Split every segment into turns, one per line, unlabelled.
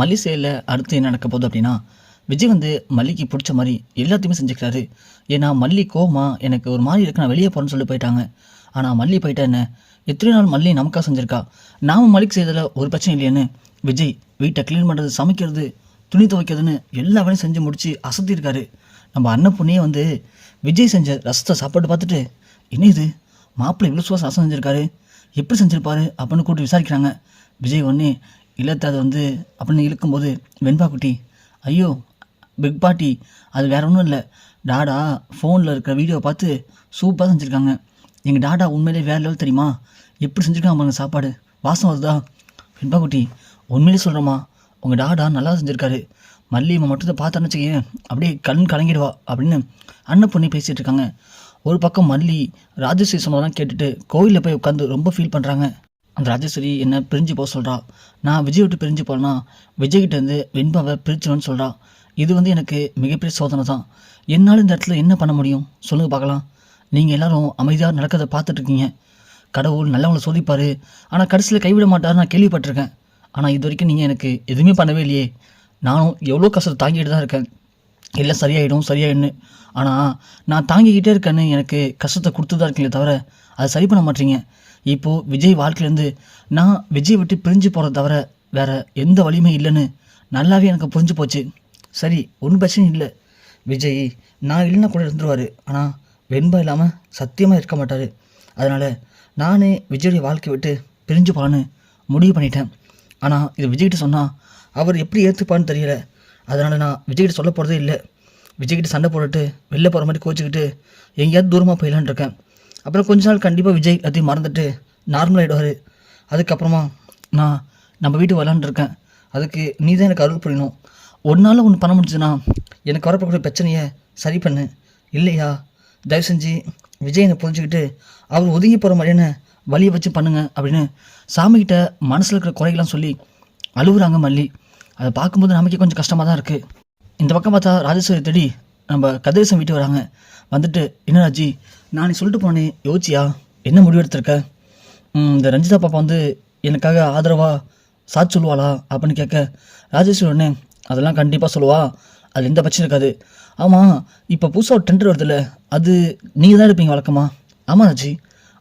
மல்லி செயலில் அடுத்து என்ன நடக்க போகுது அப்படின்னா, விஜய் வந்து மல்லிக்கு பிடிச்ச மாதிரி எல்லாத்தையுமே செஞ்சுக்கிறாரு. ஏன்னா மல்லி கோவமா எனக்கு ஒரு மாதிரி இருக்கு, நான் வெளியே போகிறேன்னு சொல்லி போயிட்டாங்க. ஆனால் மல்லி போயிட்டா என்ன, எத்தனை நாள் மல்லி நமக்காக செஞ்சுருக்கா, நாம மல்லிக்கு செய்ததில் ஒரு பிரச்சனை இல்லையேன்னு விஜய் வீட்டை க்ளீன் பண்ணுறது, சமைக்கிறது, துணி துவைக்கிறதுன்னு எல்லா வேலையும் செஞ்சு முடிச்சு அசத்திருக்காரு. நம்ம அன்னப்பொண்ணியே வந்து விஜய் செஞ்ச ரசத்தை சாப்பாடு பார்த்துட்டு, என்ன இது மாப்பிள்ளை இவ்வளோ சுவாசம் ரசம் செஞ்சுருக்காரு, எப்படி செஞ்சுருப்பாரு அப்படின்னு கூப்பிட்டு விசாரிக்கிறாங்க. விஜய் ஒன்றே இல்லத்தை அது வந்து அப்படின்னு இழுக்கும்போது, வெண்பா குட்டி, ஐயோ பிக் பாட்டி, அது வேற ஒன்றும் இல்லை, டாடா ஃபோனில் இருக்கிற வீடியோவை பார்த்து சூப்பராக செஞ்சுருக்காங்க. எங்கள் டாடா உண்மையிலே வேறு லெவல் தெரியுமா, எப்படி செஞ்சுருக்காங்க பாருங்க, சாப்பாடு வாசம் வருதா. வெண்பா குட்டி, உண்மையிலே சொல்கிறோமா, உங்கள் டாடா நல்லா செஞ்சுருக்காரு, மல்லி மட்டும் பார்த்தான்னு வச்சுக்கேன் அப்படியே கண் கலங்கிடுவா அப்படின்னு அன்னப்பொண்ணி பேசிகிட்டு இருக்காங்க. ஒரு பக்கம் மல்லி ராஜேஸ்வரி சொன்னதெல்லாம் கேட்டுட்டு கோவிலில் போய் உட்காந்து ரொம்ப ஃபீல் பண்ணுறாங்க. அந்த ராஜேஸ்வரி என்ன பிரிஞ்சு போக சொல்கிறா, நான் விஜய் விட்டு பிரிஞ்சு போகலன்னா விஜய்கிட்டேருந்து வெண்பாவை பிரிச்சுவேன்னு சொல்கிறா. இது வந்து எனக்கு மிகப்பெரிய சோதனை தான். என்னால் இந்த இடத்துல என்ன பண்ண முடியும் சொல்லுங்கள் பார்க்கலாம். நீங்கள் எல்லோரும் அமைதியாக நடக்கிறத பார்த்துட்ருக்கீங்க. கடவுள் நல்லவங்களை சோதிப்பார், ஆனால் கடைசியில் கைவிட மாட்டார் நான் கேள்விப்பட்டிருக்கேன். ஆனால் இது வரைக்கும் நீங்கள் எனக்கு எதுவுமே பண்ணவே இல்லையே. நானும் எவ்வளோ கஷ்டத்தை தாங்கிட்டு தான் இருக்கேன், எல்லாம் சரியாயிடும்னு. ஆனால் நான் தாங்கிக்கிட்டே இருக்கேன்னு எனக்கு கஷ்டத்தை கொடுத்து தான் இருக்கீங்களே தவிர அதை சரி பண்ண மாட்டீங்க. இப்போது விஜய் வாழ்க்கையிலேருந்து நான் விஜய் விட்டு பிரிஞ்சு போகிறத தவிர வேறு எந்த வழியுமே இல்லைன்னு நல்லாவே எனக்கு புரிஞ்சு போச்சு. சரி, ஒன்றும் பிரச்சனை இல்லை, விஜய் நான் இல்லைன்னா கூட இருந்துருவார், ஆனால் வெண்பா இல்லாமல் சத்தியமாக இருக்க மாட்டார். அதனால் நானே விஜயுடைய வாழ்க்கையை விட்டு பிரிஞ்சு போகலான்னு முடிவு பண்ணிட்டேன். ஆனால் இது விஜய்கிட்ட சொன்னால் அவர் எப்படி ஏற்றுப்பான்னு தெரியல. அதனால் நான் விஜய்கிட்ட சொல்ல போகிறதே இல்லை. விஜய்கிட்ட சண்டை போட்டுட்டு வெளில போகிற மாதிரி கோச்சிக்கிட்டு எங்கேயாவது தூரமாக போயிடலான் இருக்கேன். அப்புறம் கொஞ்ச நாள் கண்டிப்பாக விஜய் அதையும் மறந்துட்டு நார்மலாகிடுவார். அதுக்கப்புறமா நான் நம்ம வீட்டு வரலான் இருக்கேன். அதுக்கு நீ தான் எனக்கு அருள் புரியணும். ஒரு நாள் ஒன்று பண்ண முடிஞ்சுன்னா எனக்கு வரப்போகிற பிரச்சனையை சரி பண்ணு. இல்லையா தயவு செஞ்சு விஜய் என்னை புரிஞ்சுக்கிட்டு அவர் ஒதுங்கி போகிற மாதிரியான வழியை வச்சு பண்ணுங்க அப்படின்னு சாமிக்கிட்ட மனசில் இருக்கிற குறைகள்லாம் சொல்லி அழுகுறாங்க மல்லி. அதை பார்க்கும்போது நமக்கே கொஞ்சம் கஷ்டமாக தான் இருக்குது. இந்த பக்கம் பார்த்தா ராஜேஸ்வரி தேடி நம்ம கதிரேசன் வீட்டு வராங்க. வந்துட்டு, என்ன ராஜி, நான் நீ சொல்லிட்டு போனேன் யோசிச்சியா, என்ன முடிவு எடுத்திருக்க? இந்த ரஞ்சிதா பாப்பா வந்து எனக்காக ஆதரவாக சாட்சி சொல்லுவாளா அப்படின்னு கேட்க, ராஜேஸ்வரி உடனே அதெல்லாம் கண்டிப்பாக சொல்லுவா, அது எந்த பிரச்சனை இருக்காது. ஆமாம், இப்போ புதுசாக ஒரு டெண்டர் வருதுல்ல, அது நீங்கள் தான் எடுப்பீங்க வழக்கமா? ஆமாம் ராஜி,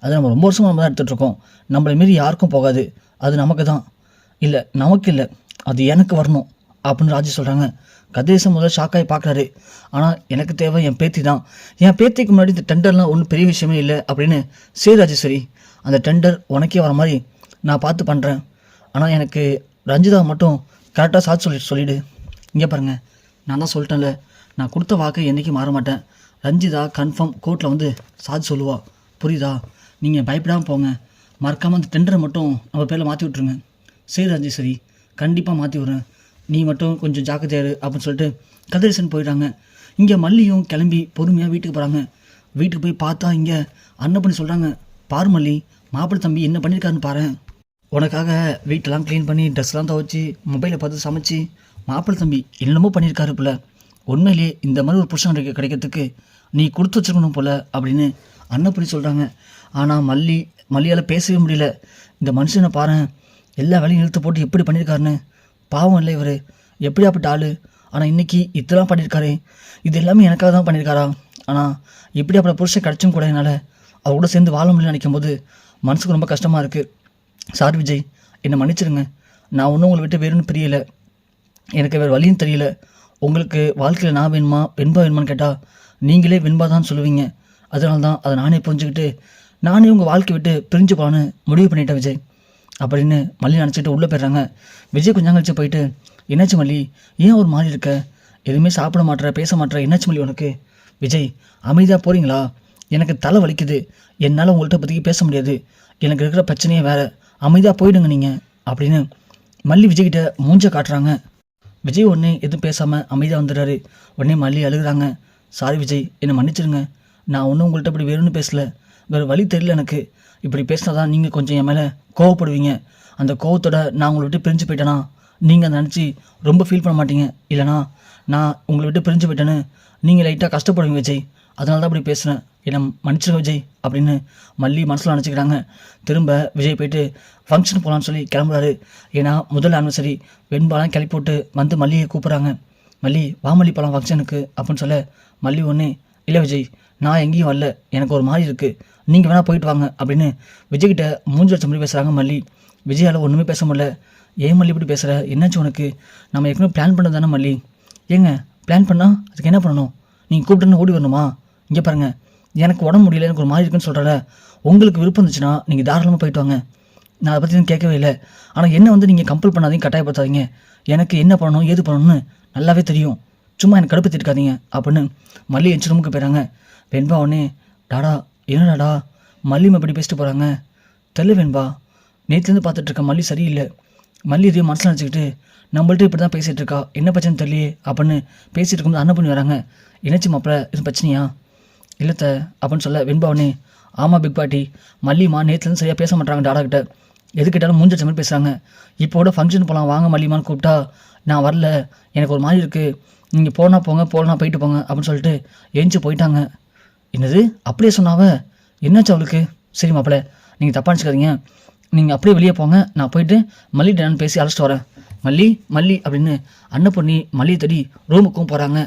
அது நம்ம ரொம்ப வருஷமாக நம்ம தான் எடுத்துகிட்ருக்கோம், நம்மளை மாரி யாருக்கும் போகாது, அது நமக்கு தான். இல்லை நமக்கு இல்லை, அது எனக்கு வரணும் அப்படின்னு ராஜி சொல்கிறாங்க. கதிரேசன் முதல்ல ஷாக்காகி பார்க்குறாரு. ஆனால் எனக்கு தேவை என் பேத்தி தான், என் பேத்திக்கு முன்னாடி இந்த டெண்டர்லாம் ஒன்றும் பெரிய விஷயமே இல்லை அப்படின்னு. சரி ராஜேஸ்வரி, அந்த டெண்டர் உனக்கே வர மாதிரி நான் பார்த்து பண்ணுறேன். ஆனால் எனக்கு ரஞ்சிதா மட்டும் கரெக்டாக சாட்சி சொல்லிவிடு. இங்கே பாருங்கள், நான் தான் சொல்லிட்டேன்ல, நான் கொடுத்த வாக்கை என்றைக்கும் மாற மாட்டேன். ரஞ்சிதா கன்ஃபார்ம் கோர்ட்டில் வந்து சாட்சி சொல்லுவா, புரியுதா? நீங்கள் பயப்படாமல் போங்க, மறக்காமல் அந்த டெண்டரை மட்டும் நம்ம பேரில் மாற்றி விட்ருங்க. சரி ராஜேஸ்வரி, கண்டிப்பாக மாற்றி விட்றேன், நீ மட்டும் கொஞ்சம் ஜாக்கிரதையாரு அப்படின்னு சொல்லிட்டு கதிரேசன் போயிட்டாங்க. இங்கே மல்லியும் கிளம்பி பொறுமையாக வீட்டுக்கு போகிறாங்க. வீட்டுக்கு போய் பார்த்தா இங்கே அன்னப்பண்ணி சொல்கிறாங்க, பாரு மல்லி, மாப்பிள்ளை தம்பி என்ன பண்ணியிருக்காருன்னு பாரு, உனக்காக வீட்டெல்லாம் க்ளீன் பண்ணி ட்ரெஸ்லாம் துவைச்சி மொபைலை பார்த்து சமைச்சு மாப்பிள்ளை தம்பி என்னமோ பண்ணியிருக்காரு போல. உண்மையிலே இந்த மாதிரி ஒரு புருஷன் கிடைக்கிறதுக்கு நீ கொடுத்து வச்சுருக்கணும் போல அப்படின்னு அன்னப்பண்ணி சொல்கிறாங்க. ஆனால் மல்லியால் பேசவே முடியல. இந்த மனுஷனை பாரு, எல்லா வேலையும் இழுத்து போட்டு எப்படி பண்ணியிருக்காருன்னு. பாவம் இல்லை இவர், எப்படியாப்பட்ட ஆள், ஆனால் இன்றைக்கி இதெல்லாம் பண்ணியிருக்காரு, இது எல்லாமே எனக்காக தான் பண்ணியிருக்காரா. ஆனால் எப்படியாப்பட்ட புருஷன் கிடச்சும் கூட என்னால் அவர் கூட சேர்ந்து வாழ முடியலன்னு நினைக்கும் போது மனசுக்கு ரொம்ப கஷ்டமாக இருக்குது. சார் விஜய், என்னை மன்னிச்சிருங்க, நான் ஒன்றும் உங்களை விட்டு வேறுன்னு பிரியலை, எனக்கு வேறு வழியும் தெரியல. உங்களுக்கு வாழ்க்கையில் நான் வேணுமா வெண்பா வேணுமான்னு கேட்டால் நீங்களே வெண்பா தான் சொல்லுவீங்க. அதனால தான் அதை நானே புரிஞ்சுக்கிட்டு நானே உங்கள் வாழ்க்கை விட்டு பிரிஞ்சு போகலான்னு முடிவு பண்ணிட்டேன் விஜய் அப்படின்னு மல்லி நினச்சிட்டு உள்ளே போயிடுறாங்க. விஜய் கொஞ்சம் கழிச்சு போயிட்டு, என்னாச்சு மல்லி, ஏன் ஒரு மாதிரி இருக்க, எதுவுமே சாப்பிட மாட்டேற, பேச மாட்டேற, என்னாச்சு மல்லி உனக்கு? விஜய், அமைதியாக போகிறீங்களா? எனக்கு தலை வலிக்குது, என்னால் உங்கள்கிட்ட பற்றிக்கி பேச முடியாது, எனக்கு இருக்கிற பிரச்சனையே வேறு, அமைதியாக போயிடுங்க நீங்கள் அப்படின்னு மல்லி விஜய்கிட்ட மூஞ்ச காட்டுறாங்க. விஜய் உடனே எதுவும் பேசாமல் அமைதியாக வந்துடுறாரு. உடனே மல்லி அழுகுறாங்க. சாரி விஜய், என்னை மன்னிச்சிருங்க, நான் ஒன்றும் உங்கள்கிட்ட இப்படி வேணும்னு பேசலை, வேறு வழி தெரியல எனக்கு, இப்படி பேசினா தான் நீங்கள் கொஞ்சம் என் மேலே கோவப்படுவீங்க, அந்த கோவத்தோட நான் உங்களை விட்டு பிரிஞ்சு போயிட்டேனா நீங்கள் அதை நினச்சி ரொம்ப ஃபீல் பண்ண மாட்டீங்க, இல்லைனா நான் உங்களை விட்டு பிரிஞ்சு போயிட்டேன்னு நீங்கள் லைட்டாக கஷ்டப்படுவீங்க விஜய், அதனால தான் அப்படி பேசுகிறேன் என்னை மன்னிச்சிருங்க விஜய் அப்படின்னு மல்லி மனசில் நினச்சிக்கிறாங்க. திரும்ப விஜய் போயிட்டு ஃபங்க்ஷன் போகலான்னு சொல்லி கிளம்புறாரு. ஏன்னா முதல் ஆனிவர்சரி வெண்பாலாம் கிளப்பி போட்டு வந்து மல்லியை கூப்பிட்றாங்க. மல்லி வா மல்லி போகலாம் ஃபங்க்ஷனுக்கு அப்படின்னு சொல்ல மல்லி ஒன்று இல்லை விஜய் நான் எங்கேயும் வரல, எனக்கு ஒரு மாதிரி இருக்குது, நீங்கள் வேணால் போயிட்டு வாங்க அப்படின்னு விஜய்கிட்ட மூஞ்சி வச்ச மாதிரி பேசுகிறாங்க மல்லி. விஜயால் ஒன்றுமே பேச முடியல. ஏன் மல்லி இப்படி பேசுகிற, என்னாச்சு உனக்கு? நம்ம ஏற்கனவே பிளான் பண்ணது தானே மல்லி. ஏங்க பிளான் பண்ணால் அதுக்கு என்ன பண்ணணும்? நீங்கள் கூப்பிட்டுன்னு ஓடி வரணுமா? இங்கே பாருங்கள், எனக்கு உடம்பு முடியல, எனக்கு ஒரு மாதிரி இருக்குன்னு சொல்கிறல, உங்களுக்கு விருப்பம் இருந்துச்சுன்னா நீங்கள் தாராளமாக போயிட்டு வாங்க. நான் அதை பற்றி கேட்கவே இல்லை. ஆனால் என்ன வந்து நீங்கள் கம்பல் பண்ணாதீங்க, கட்டாயப்படுத்தாதீங்க. எனக்கு என்ன பண்ணணும் ஏது பண்ணணும்னு நல்லாவே தெரியும். சும்மா எனக்கு கடுப்பு திட்டுக்காதீங்க அப்படின்னு மல்லி என் ரூமுக்கு போயிறாங்க. வெண்பா உடனே டாடா என்னடாடா மல்லிமா இப்படி பேசிட்டு போகிறாங்க தெரியல வெண்பா, நேற்றுலேருந்து பார்த்துட்ருக்க மல்லி சரியில்லை. மல்லி இதையும் மனசில் நினச்சிக்கிட்டு நம்மள்ட்ட இப்படி தான் பேசிகிட்டு இருக்கா, என்ன பிரச்சனை தெரியலையே அப்படின்னு பேசிகிட்டு இருக்கும்போது அண்ணன் பண்ணி வராங்க. என்னச்சு மாப்பிள்ள இது பிரச்சனையா? இல்லைத்த அப்படின்னு சொல்ல வெண்பா உடனே ஆமாம் பிக் பாட்டி, மல்லிமா நேற்றுலேருந்து சரியாக பேச மாட்டாங்க டாடா கிட்ட, எது கேட்டாலும் மூஞ்ச மாதிரி பேசுகிறாங்க. இப்போ கூட ஃபங்க்ஷன் போகலாம் வாங்க மல்லிமான்னு கூப்பிட்டா நான் வரல, எனக்கு ஒரு மாதிரி இருக்குது, நீங்கள் போனால் போங்க போகலாம் போயிட்டு போங்க அப்படின்னு சொல்லிட்டு ஏஞ்சி போயிட்டாங்க. என்னது அப்படியே சொன்னாவ, என்னாச்சு அவளுக்கு? சரி மாப்பிள்ள நீங்கள் தப்பாக நினச்சிக்காதீங்க, நீங்கள் அப்படியே வெளியே போங்க, நான் போயிட்டு மல்லிகிட்ட நான் பேசி அழைச்சிட்டு வரேன். மல்லி மல்லி அப்படின்னு அன்னப்பொண்ணி மல்லியை தேடி ரூமுக்கும் போகிறாங்க.